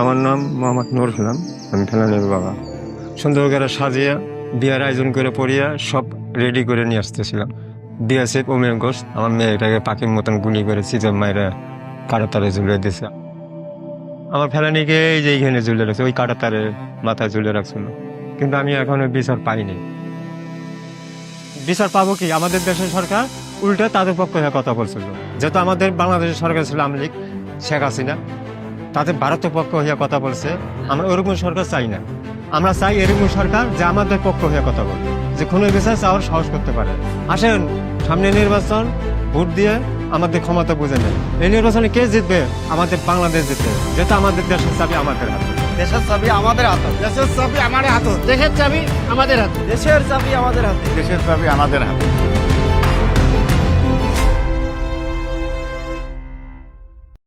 আমার নাম মোহাম্মদ নুর ইসলাম, আমি ফেলানির বাবা। সুন্দর করে সাজিয়ে বিয়ার আয়োজন করে পড়িয়া সব রেডি করে নিয়ে আসতেছিলাম। বিএসএফ ওমেন ঘোষ আমার মেয়েটাকে পাখির মতন গুলি করে চিজম মায়েরা কাটাতারে ঝুলিয়ে দিয়েছে। আমার ফেলানিকে এই যে এইখানে ঝুলে রাখছে, ওই কাটাতারে মাথায় ঝুলে রাখছিল, কিন্তু আমি এখনো বিচার পাইনি। বিচার পাবো কি? আমাদের দেশের সরকার উল্টে তাদের পক্ষে হয়ে কথা বলছিল। যেহেতু আমাদের বাংলাদেশের সরকার ছিল আওয়ামী লীগ, শেখ হাসিনা, তাদের ভারতের পক্ষ হয়ে কথা বলছে। আমরা ওরকম সরকার চাই না। আমরা চাই এরকম সরকার যে আমাদের পক্ষ হয়ে কথা বলবে, যে কোনো বিচার চাওয়ার সাহস করতে পারে। আসেন, সামনে নির্বাচন, ভোট দিয়ে আমাদের ক্ষমতা বুঝে নেন। এই নির্বাচনে কে জিতবে? আমাদের বাংলাদেশ জিতবে, যেহেতু আমাদের দেশের চাবি আমাদের হাতে। দেশের চাবি আমাদের হাতে, দেশের চাবি আমাদের হাতে, দেশের চাবি আমাদের হাতে, দেশের চাবি আমাদের হাতে। দেশের চাবি আমাদের হাতে।